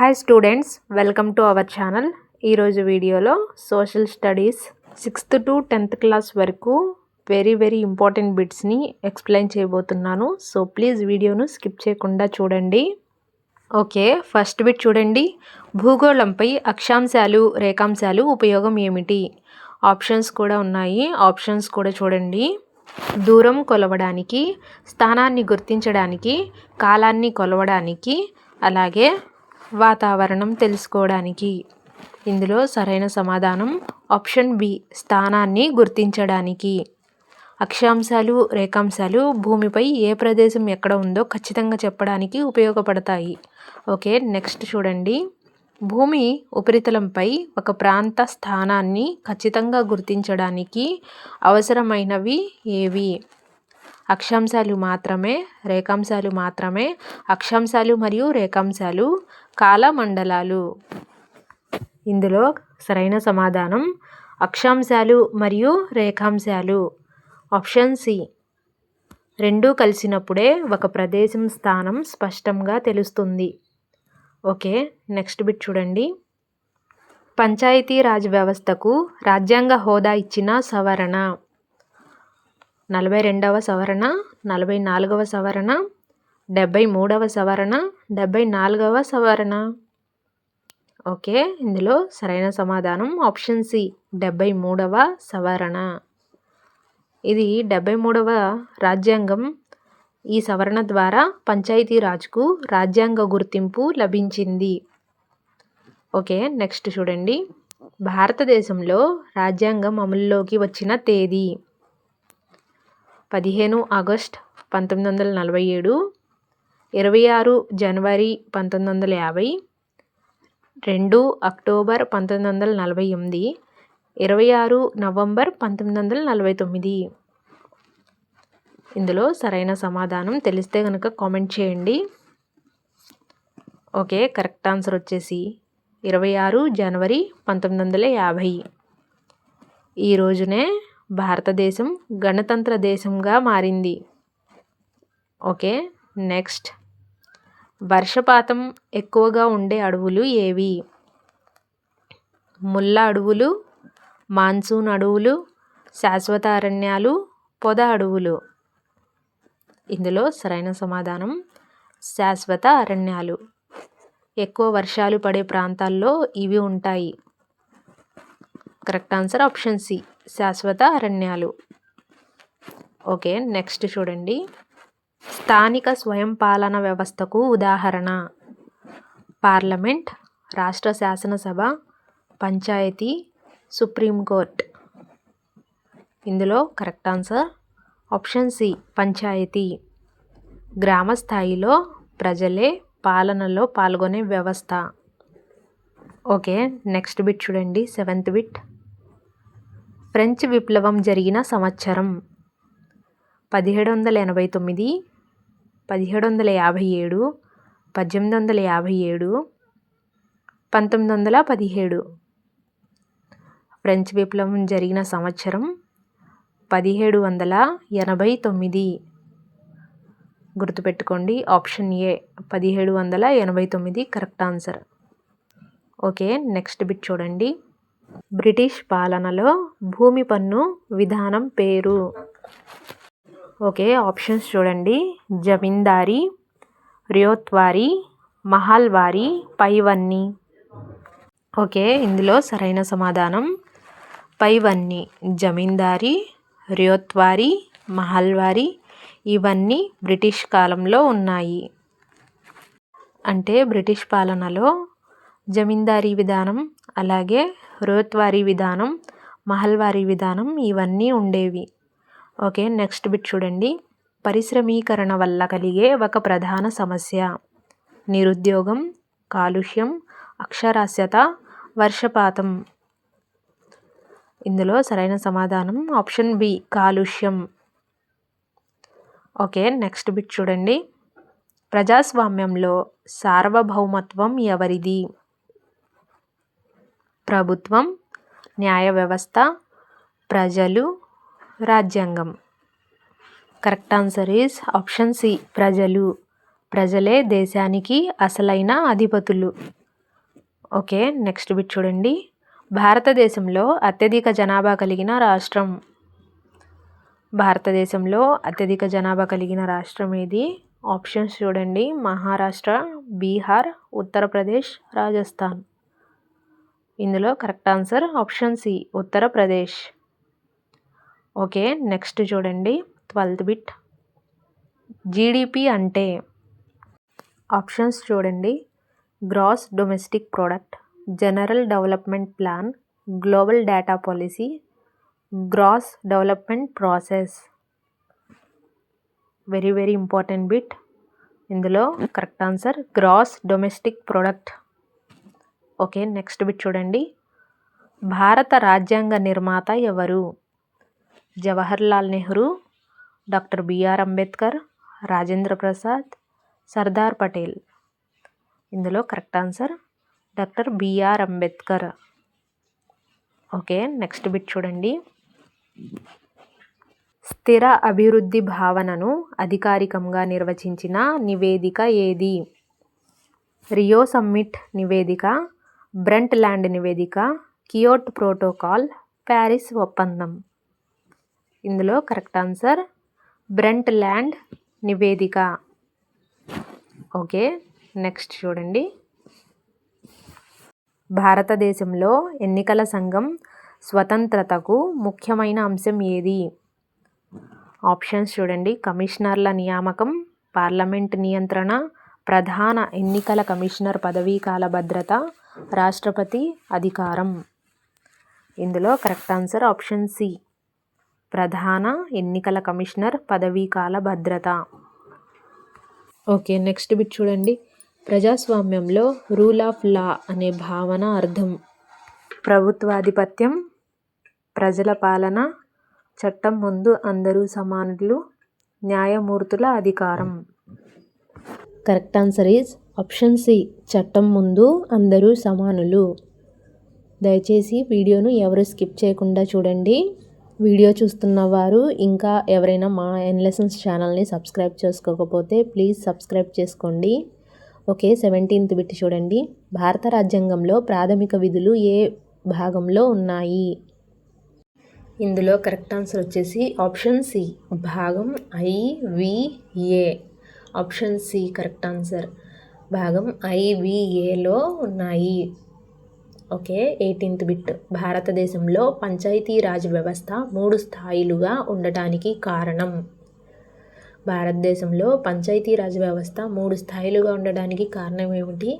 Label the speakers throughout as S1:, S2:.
S1: Hi students, welcome to our channel. ఈరోజు వీడియోలో social studies 6th to 10th class వరకు very important బిట్స్ని explain చేయబోతున్నాను. So please వీడియోను skip చేయకుండా చూడండి. ఓకే, ఫస్ట్ బిట్ చూడండి. భూగోళంపై అక్షాంశాలు, రేఖాంశాలు ఉపయోగం ఏమిటి? ఆప్షన్స్ కూడా ఉన్నాయి, ఆప్షన్స్ కూడా చూడండి. దూరం కొలవడానికి, స్థానాన్ని గుర్తించడానికి, కాలాన్ని కొలవడానికి, అలాగే వాతావరణం తెలుసుకోవడానికి. ఇందులో సరైన సమాధానం ఆప్షన్ బి, స్థానాన్ని గుర్తించడానికి. అక్షాంశాలు, రేఖాంశాలు భూమిపై ఏ ప్రదేశం ఎక్కడ ఉందో ఖచ్చితంగా చెప్పడానికి ఉపయోగపడతాయి. ఓకే, నెక్స్ట్ చూడండి. భూమి ఉపరితలంపై ఒక ప్రాంత స్థానాన్ని ఖచ్చితంగా గుర్తించడానికి అవసరమైనవి ఏవి? అక్షాంశాలు మాత్రమే, రేఖాంశాలు మాత్రమే. అక్షాంశాలు మరియు రేఖాంశాలు కాలమండలాలు. ఇందులో సరైన సమాధానం అక్షాంశాలు మరియు రేఖాంశాలు. Option C. రెండూ కలిసినప్పుడే ఒక ప్రదేశం స్థానం స్పష్టంగా తెలుస్తుంది. ఓకే, నెక్స్ట్ బిట్ చూడండి. పంచాయతీరాజ్ వ్యవస్థకు రాజ్యాంగ హోదా ఇచ్చిన సవరణ 42వ సవరణ, 44వ సవరణ, 73వ సవరణ, 74వ సవరణ. ఓకే, ఇందులో సరైన సమాధానం ఆప్షన్ సి, 73వ సవరణ. ఇది 73వ రాజ్యాంగం. ఈ సవరణ ద్వారా పంచాయతీరాజ్కు రాజ్యాంగ గుర్తింపు లభించింది. ఓకే, నెక్స్ట్ చూడండి. భారతదేశంలో రాజ్యాంగం అమలులోకి వచ్చిన తేదీ 15 ఆగస్ట్ 1947, 26 జనవరి 1950, 2 అక్టోబర్ 1948, 26 నవంబర్ 1949. ఇందులో సరైన సమాధానం తెలిస్తే కనుక కామెంట్ చేయండి. ఓకే, కరెక్ట్ ఆన్సర్ వచ్చేసి 26 జనవరి 1950. ఈ రోజునే భారతదేశం గణతంత్ర దేశంగా మారింది. Okay, next. వర్షపాతం ఎక్కువగా ఉండే అడవులు ఏవి? ముళ్ళ అడవులు, మాన్సూన్ అడవులు, శాశ్వత అరణ్యాలు, పొద అడవులు. ఇందులో సరైన సమాధానం శాశ్వత అరణ్యాలు. ఎక్కువ వర్షాలు పడే ప్రాంతాల్లో ఇవి ఉంటాయి. కరెక్ట్ ఆన్సర్ ఆప్షన్ సి, శాశ్వత అరణ్యాలు. ఓకే, నెక్స్ట్ చూడండి. స్థానిక స్వయం పాలన వ్యవస్థకు ఉదాహరణ పార్లమెంట్, రాష్ట్ర శాసనసభ, పంచాయతీ, సుప్రీంకోర్టు. ఇందులో correct answer option C, panchayat. గ్రామ స్థాయిలో ప్రజలే పాలనలో పాల్గొనే వ్యవస్థ. ఓకే, నెక్స్ట్ బిట్ చూడండి. 7th bit. ఫ్రెంచ్ విప్లవం జరిగిన సంవత్సరం 1789, 1757, 1857, 1917. ఫ్రెంచ్ విప్లవం జరిగిన సంవత్సరం 1789. గుర్తుపెట్టుకోండి, option A 1789 correct answer. Okay, next bit చూడండి. బ్రిటిష్ పాలనలో భూమి పన్ను విధానం పేరు. ఓకే, ఆప్షన్స్ చూడండి. జమీందారీ, రియోత్వారీ, మహల్వారీ, పైవన్నీ. ఓకే, ఇందులో సరైన సమాధానం పైవన్నీ. జమీందారీ, రియోత్వారీ, మహల్వారీ ఇవన్నీ బ్రిటిష్ కాలంలో ఉన్నాయి. అంటే బ్రిటిష్ పాలనలో జమీందారీ విధానం, అలాగే రియోత్వారీ విధానం, మహల్వారీ విధానం ఇవన్నీ ఉండేవి. ఓకే, నెక్స్ట్ బిట్ చూడండి. పరిశ్రమీకరణ వల్ల కలిగే ఒక ప్రధాన సమస్య నిరుద్యోగం, కాలుష్యం, అక్షరాస్యత, వర్షపాతం. ఇందులో సరైన సమాధానం ఆప్షన్ బి, కాలుష్యం. ఓకే, నెక్స్ట్ బిట్ చూడండి. ప్రజాస్వామ్యంలో సార్వభౌమత్వం ఎవరిది? ప్రభుత్వం, న్యాయ వ్యవస్థ, ప్రజలు, రాజ్యాంగం. Correct answer is option C, ప్రజలు. ప్రజలే దేశానికి అసలైన అధిపతులు. ఓకే, నెక్స్ట్ బిట్ చూడండి. భారతదేశంలో అత్యధిక జనాభా కలిగిన రాష్ట్రం. భారతదేశంలో అత్యధిక జనాభా కలిగిన రాష్ట్రం ఏది? ఆప్షన్స్ చూడండి. మహారాష్ట్ర, బీహార్, ఉత్తరప్రదేశ్, రాజస్థాన్. ఇందులో correct answer option C, Uttar Pradesh. Okay, next చూడండి. 12th bit. జీడిపి అంటే? ఆప్షన్స్ చూడండి. Gross domestic product, general development plan, global data policy, gross development process. Very very important bit. ఇందులో correct answer gross domestic product. Okay, next bit చూడండి. భారత రాజ్యాంగ నిర్మాత ఎవరు? Jawaharlal Nehru, doctor BR Ambedkar, Rajendra Prasad, Sardar Patel. ఇందులో correct answer doctor BR Ambedkar. Okay, next bit చూడండి. స్థిర అభివృద్ధి భావనను అధికారికంగా నిర్వచించిన నివేదిక ఏది? రియో సమ్మిట్ నివేదిక, బ్రంట్ ల్యాండ్ నివేదిక, కియోటో ప్రోటోకాల్, ప్యారిస్ ఒప్పందం. ఇందులో కరెక్ట్ ఆన్సర్ బ్రంట్ ల్యాండ్ నివేదిక. ఓకే, నెక్స్ట్ చూడండి. భారతదేశంలో ఎన్నికల సంఘం స్వతంత్రతకు ముఖ్యమైన అంశం ఏది? ఆప్షన్స్ చూడండి. కమిషనర్ల నియామకం, పార్లమెంట్ నియంత్రణ, ప్రధాన ఎన్నికల కమిషనర్ పదవీకాల భద్రత, రాష్ట్రపతి అధికారం. ఇందులో కరెక్ట్ ఆన్సర్ ఆప్షన్ సి, ప్రధాన ఎన్నికల కమిషనర్ పదవీకాల భద్రత. ఓకే, నెక్స్ట్ బిట్ చూడండి. ప్రజాస్వామ్యంలో రూల్ ఆఫ్ లా అనే భావన అర్థం? ప్రభుత్వాధిపత్యం, ప్రజల పాలన, చట్టం ముందు అందరూ సమానులు, న్యాయమూర్తుల అధికారం. Correct answer is option C, చట్టం ముందు అందరూ సమానులు. దయచేసి వీడియోను ఎవరు స్కిప్ చేయకుండా చూడండి. వీడియో చూస్తున్న వారు ఇంకా ఎవరైనా మా ఎన్లెసన్స్ ఛానల్ని సబ్స్క్రైబ్ చేసుకోకపోతే ప్లీజ్ సబ్స్క్రైబ్ చేసుకోండి. ఓకే, 17th బిట్ చూడండి. భారత రాజ్యాంగంలో ప్రాథమిక విధులు ఏ భాగంలో ఉన్నాయి? ఇందులో కరెక్ట్ ఆన్సర్ వచ్చేసి ఆప్షన్ సి, భాగం IVA. Option C correct answer. భాగం IVAలో ఉన్నాయి. Okay, 18th bit. భారతదేశంలో పంచాయతీరాజ్ వ్యవస్థ 3 స్థాయిలుగా ఉండటానికి కారణం? భారతదేశంలో పంచాయతీరాజ్ వ్యవస్థ 3 స్థాయిలుగా ఉండడానికి కారణం ఏమిటి?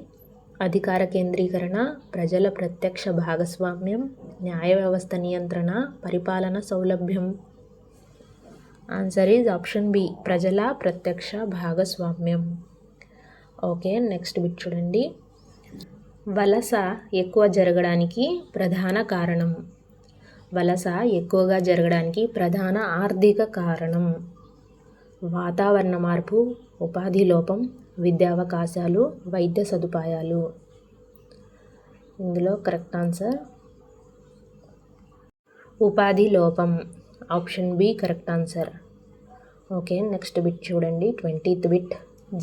S1: అధికార కేంద్రీకరణ, ప్రజల ప్రత్యక్ష భాగస్వామ్యం, న్యాయ వ్యవస్థ నియంత్రణ, పరిపాలన సౌలభ్యం. ఆన్సర్ ఈజ్ ఆప్షన్ బి, ప్రజల ప్రత్యక్ష భాగస్వామ్యం. ఓకే, నెక్స్ట్ బిట్ చూడండి. వలస ఎక్కువ జరగడానికి ప్రధాన కారణం? వలస ఎక్కువగా జరగడానికి ప్రధాన ఆర్థిక కారణం? వాతావరణ మార్పు, ఉపాధి లోపం, విద్యావకాశాలు, వైద్య సదుపాయాలు. ఇందులో కరెక్ట్ ఆన్సర్ ఉపాధి లోపం. Option B correct answer. Okay, next bit చూడండి. 20th bit.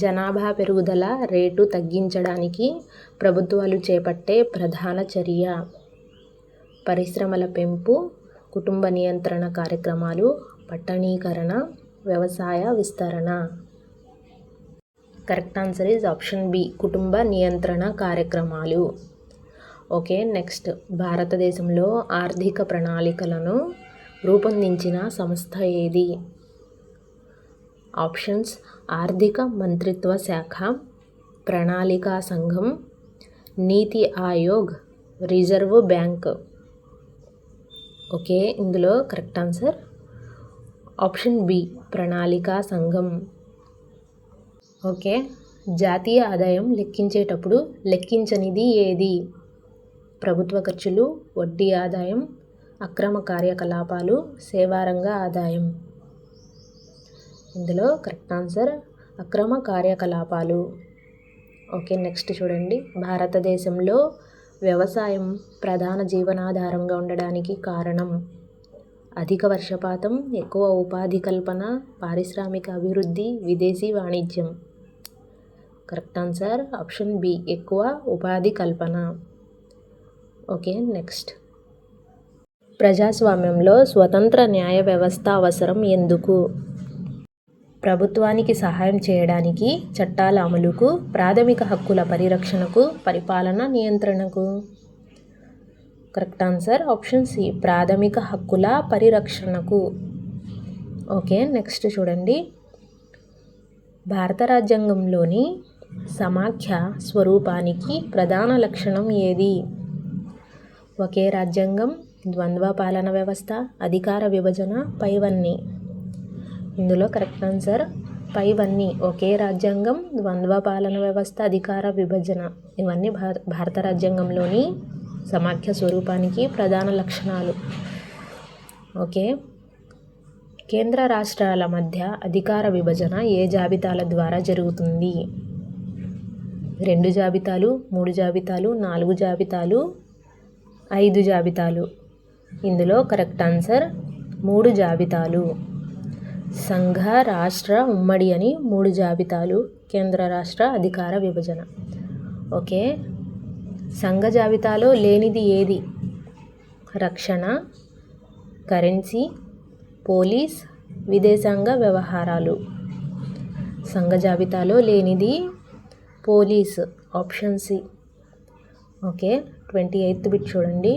S1: జనాభా పెరుగుదల రేటు తగ్గించడానికి ప్రభుత్వాలు చేపట్టే ప్రధాన చర్య? పరిశ్రమల పెంపు, కుటుంబ నియంత్రణ కార్యక్రమాలు, పట్టణీకరణ, వ్యవసాయ విస్తరణ. Correct answer is option B, కుటుంబ నియంత్రణ కార్యక్రమాలు. Okay, next. భారతదేశంలో ఆర్థిక ప్రణాళికలను రూపొందించిన సంస్థ ఏది? ఆప్షన్స్ ఆర్థిక మంత్రిత్వ శాఖ, ప్రణాళికా సంఘం, నీతి ఆయోగ్, రిజర్వ్ బ్యాంక్. ఓకే, ఇందులో కరెక్ట్ ఆన్సర్ ఆప్షన్ బి, ప్రణాళికా సంఘం. ఓకే, జాతీయ ఆదాయం లెక్కించేటప్పుడు లెక్కించనిది ఏది? ప్రభుత్వ ఖర్చులు, వడ్డీ ఆదాయం, అక్రమ కార్యకలాపాలు, సేవారంగ ఆదాయం. ఇందులో కరెక్ట్ ఆన్సర్ అక్రమ కార్యకలాపాలు. ఓకే, నెక్స్ట్ చూడండి. భారతదేశంలో వ్యవసాయం ప్రధాన జీవనాధారంగా ఉండడానికి కారణం? అధిక వర్షపాతం, ఎక్కువ ఉపాధి కల్పన, పారిశ్రామిక అభివృద్ధి, విదేశీ వాణిజ్యం. కరెక్ట్ ఆన్సర్ ఆప్షన్ బి, ఎక్కువ ఉపాధి కల్పన. Okay, next. ప్రజాస్వామ్యంలో స్వతంత్ర న్యాయ వ్యవస్థ అవసరం ఎందుకు? ప్రభుత్వానికి సహాయం చేయడానికి, చట్టాల అమలుకు, ప్రాథమిక హక్కుల పరిరక్షణకు, పరిపాలన నియంత్రణకు. కరెక్ట్ ఆన్సర్ ఆప్షన్ సి, ప్రాథమిక హక్కుల పరిరక్షణకు. ఓకే, నెక్స్ట్ చూడండి. భారత రాజ్యాంగంలోని సమాఖ్య స్వరూపానికి ప్రధాన లక్షణం ఏది? ఒకే రాజ్యాంగం, ద్వంద్వ పాలన వ్యవస్థ, అధికార విభజన, పైవన్నీ. ఇందులో కరెక్ట్ ఆన్సర్ పైవన్నీ. ఒకే రాజ్యాంగం, ద్వంద్వ పాలన వ్యవస్థ, అధికార విభజన, ఇవన్నీ భారత రాజ్యాంగంలోని సమాఖ్య స్వరూపానికి ప్రధాన లక్షణాలు. ఓకే. కేంద్ర రాష్ట్రాల మధ్య అధికార విభజన ఏ జాబితాల ద్వారా జరుగుతుంది? 2 జాబితాలు, 3 జాబితాలు, 4 జాబితాలు, 5 జాబితాలు. ఇందులో కరెక్ట్ ఆన్సర్ 3 జాబితాలు. సంఘ, రాష్ట్ర, ఉమ్మడి అని 3 జాబితాలు. కేంద్ర రాష్ట్ర అధికార విభజన. ఓకే. సంఘ జాబితాలో లేనిది ఏది? రక్షణ, కరెన్సీ, పోలీస్, విదేశాంగ వ్యవహారాలు. సంఘ జాబితాలో లేనిది police, option C. Okay. 28th bit చూడండి.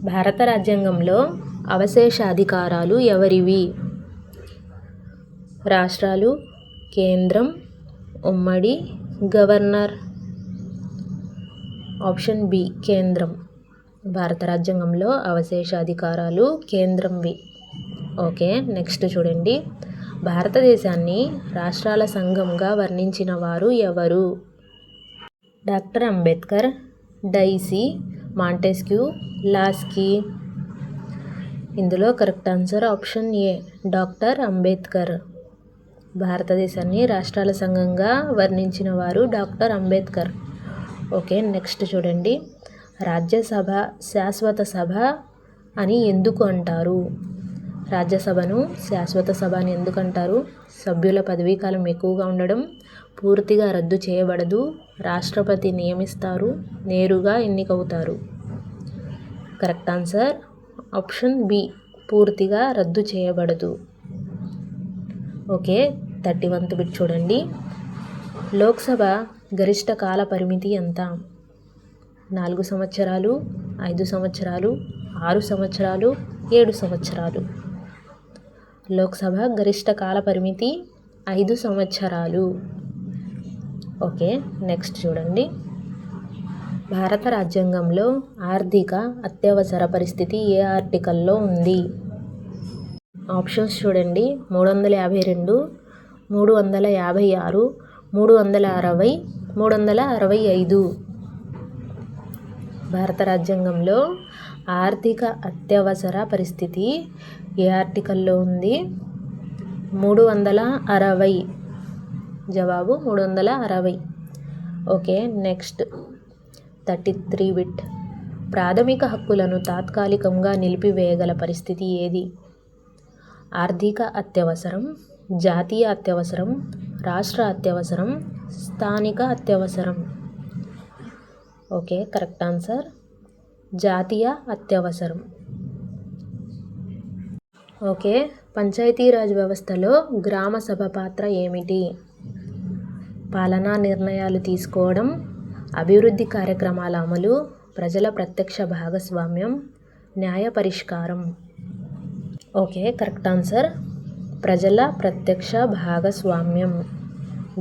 S1: భారత రాజ్యాంగంలో అవశేష అధికారాలు ఎవరివి? రాష్ట్రాలు, కేంద్రం, ఉమ్మడి, గవర్నర్. ఆప్షన్ బి, కేంద్రం. భారత రాజ్యాంగంలో అవశేష అధికారాలు కేంద్రంవి. ఓకే, నెక్స్ట్ చూడండి. భారతదేశాన్ని రాష్ట్రాల సంఘంగా వర్ణించిన వారు ఎవరు? Doctor Ambedkar, Dicey, Montesquieu, Laski. ఇందులో correct answer option A, doctor Ambedkar. భారతదేశాన్ని రాష్ట్రాల సంఘంగా వర్ణించిన వారు డాక్టర్ అంబేద్కర్. ఓకే, నెక్స్ట్ చూడండి. రాజ్యసభ శాశ్వత సభ అని ఎందుకు అంటారు? రాజ్యసభను శాశ్వత సభ అని ఎందుకు అంటారు? సభ్యుల పదవీకాలం ఎక్కువగా ఉండడం, పూర్తిగా రద్దు చేయబడదు, రాష్ట్రపతి నియమిస్తారు, నేరుగా ఎన్నికవుతారు. కరెక్ట్ ఆన్సర్ ఆప్షన్ బి, పూర్తిగా రద్దు చేయబడదు. ఓకే, 31th బిట్ చూడండి. లోక్సభ గరిష్ట కాల పరిమితి ఎంత? 4 సంవత్సరాలు, 5 సంవత్సరాలు, 6 సంవత్సరాలు, 7 సంవత్సరాలు. లోక్సభ గరిష్ట కాల పరిమితి 5 సంవత్సరాలు. ఓకే, నెక్స్ట్ చూడండి. భారత రాజ్యాంగంలో ఆర్థిక అత్యవసర పరిస్థితి ఏ ఆర్టికల్లో ఉంది? ఆప్షన్స్ చూడండి. 352, 356, 360, 365. భారత రాజ్యాంగంలో ఆర్థిక అత్యవసర పరిస్థితి ఏ ఆర్టికల్లో ఉంది? 360. జవాబు 360. Okay, next 33 bit. ప్రాథమిక హక్కులను తాత్కాలికంగా నిలిపివేయగల పరిస్థితి ఏది? ఆర్థిక అత్యవసరం, జాతీయ అత్యవసరం, రాష్ట్ర అత్యవసరం, స్థానిక అత్యవసరం. ఓకే, కరెక్ట్ ఆన్సర్ జాతీయ అత్యవసరం. ఓకే, పంచాయతీరాజ్ వ్యవస్థలో గ్రామ సభ పాత్ర ఏమిటి? పాలనా నిర్ణయాలు తీసుకోవడం, అభివృద్ధి కార్యక్రమాల అమలు, ప్రజల ప్రత్యక్ష భాగస్వామ్యం, న్యాయ పరిష్కారం. ఓకే, కరెక్ట్ ఆన్సర్ ప్రజల ప్రత్యక్ష భాగస్వామ్యం.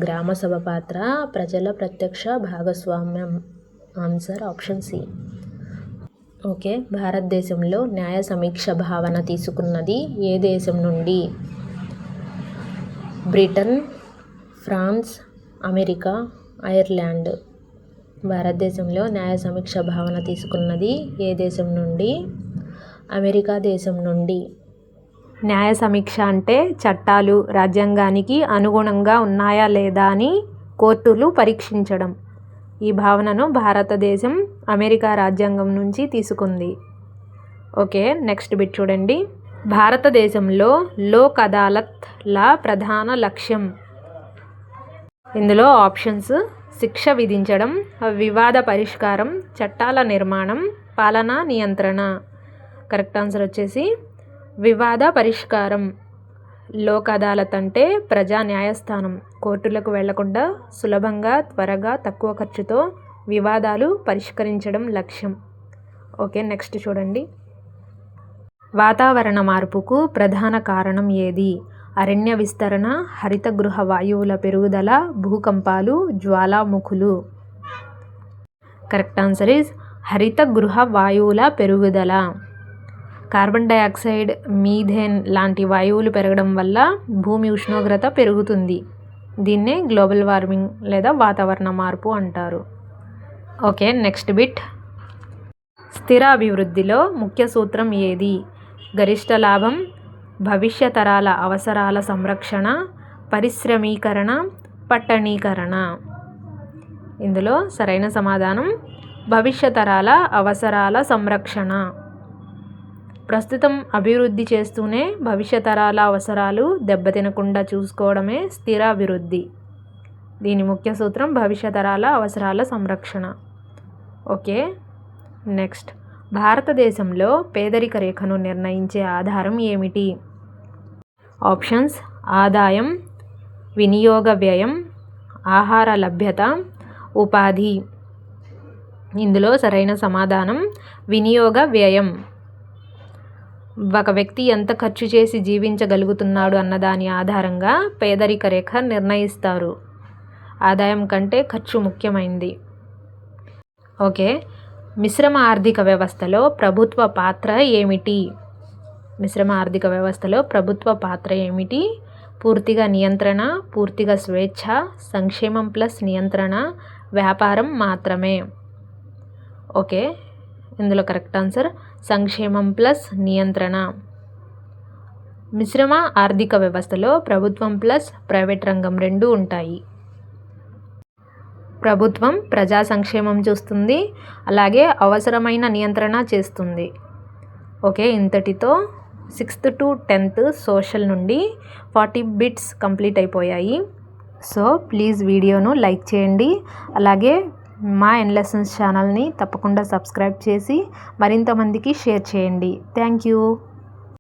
S1: గ్రామ సభ పాత్ర ప్రజల ప్రత్యక్ష భాగస్వామ్యం. Answer option C. ఓకే, భారతదేశంలో న్యాయ సమీక్ష భావన తీసుకున్నది ఏ దేశం నుండి? Britain, France, America, Ireland. భారతదేశంలో న్యాయ సమీక్ష భావన తీసుకున్నది ఏ దేశం నుండి? అమెరికా దేశం నుండి. న్యాయ సమీక్ష అంటే చట్టాలు రాజ్యాంగానికి అనుగుణంగా ఉన్నాయా లేదా అని కోర్టులు పరీక్షించడం. ఈ భావనను భారతదేశం అమెరికా రాజ్యాంగం నుంచి తీసుకుంది. ఓకే, నెక్స్ట్ బిట్ చూడండి. భారతదేశంలో లోక్ అదాలత్ల ప్రధాన లక్ష్యం. ఇందులో ఆప్షన్స్ శిక్ష విధించడం, వివాద పరిష్కారం, చట్టాల నిర్మాణం, పాలనా నియంత్రణ. కరెక్ట్ ఆన్సర్ వచ్చేసి వివాద పరిష్కారం. లోక్ అదాలత్ అంటే ప్రజా న్యాయస్థానం. కోర్టులకు వెళ్లకుండా సులభంగా, త్వరగా, తక్కువ ఖర్చుతో వివాదాలు పరిష్కరించడం లక్ష్యం. ఓకే, నెక్స్ట్ చూడండి. వాతావరణ మార్పుకు ప్రధాన కారణం ఏది? అరణ్య విస్తరణ, హరితగృహ వాయువుల పెరుగుదల, భూకంపాలు, జ్వాలాముఖులు. కరెక్ట్ ఆన్సర్ ఈజ్ హరితగృహ వాయువుల పెరుగుదల. కార్బన్ డయాక్సైడ్, మీథేన్ లాంటి వాయువులు పెరగడం వల్ల భూమి ఉష్ణోగ్రత పెరుగుతుంది. దీన్నే గ్లోబల్ వార్మింగ్ లేదా వాతావరణ మార్పు అంటారు. Okay, next bit. స్థిర అభివృద్ధిలో ముఖ్య సూత్రం ఏది? గరిష్ట లాభం, భవిష్య తరాల అవసరాల సంరక్షణ, పరిశ్రమీకరణ, పట్టణీకరణ. ఇందులో సరైన సమాధానం భవిష్య తరాల అవసరాల సంరక్షణ. ప్రస్తుతం అభివృద్ధి చేస్తూనే భవిష్య తరాల అవసరాలు దెబ్బతినకుండా చూసుకోవడమే స్థిర అభివృద్ధి. దీని ముఖ్య సూత్రం భవిష్య తరాల అవసరాల సంరక్షణ. Okay, next. భారతదేశంలో పేదరిక రేఖను నిర్ణయించే ఆధారం ఏమిటి? ఆప్షన్స్: ఆదాయం, వినియోగ వ్యయం, ఆహార లభ్యత, ఉపాధి. ఇందులో సరైన సమాధానం వినియోగ వ్యయం. ఒక వ్యక్తి ఎంత ఖర్చు చేసి జీవించగలుగుతున్నాడు అన్నదాని ఆధారంగా పేదరిక రేఖ నిర్ణయిస్తారు. ఆదాయం కంటే ఖర్చు ముఖ్యమైనది. ఓకే, మిశ్రమ ఆర్థిక వ్యవస్థలో ప్రభుత్వ పాత్ర ఏమిటి? మిశ్రమ ఆర్థిక వ్యవస్థలో ప్రభుత్వ పాత్ర ఏమిటి? పూర్తిగా నియంత్రణ, పూర్తిగా స్వేచ్ఛ, సంక్షేమం ప్లస్ నియంత్రణ, వ్యాపారం మాత్రమే. ఓకే, ఇందులో కరెక్ట్ ఆన్సర్ సంక్షేమం ప్లస్ నియంత్రణ. మిశ్రమ ఆర్థిక వ్యవస్థలో ప్రభుత్వం ప్లస్ ప్రైవేట్ రంగం రెండూ ఉంటాయి. ప్రభుత్వం ప్రజా సంక్షేమం చూస్తుంది, అలాగే అవసరమైన నియంత్రణ చేస్తుంది. ఓకే, ఇంతటితో 6th to 10th సోషల్ నుండి 40 బిట్స్ కంప్లీట్ అయిపోయాయి. సో ప్లీజ్ వీడియోను లైక్ చేయండి, అలాగే మా ఎన్లెసన్స్ ఛానల్ని తప్పకుండా సబ్స్క్రైబ్ చేసి మరింత మందికి షేర్ చేయండి. Thank you.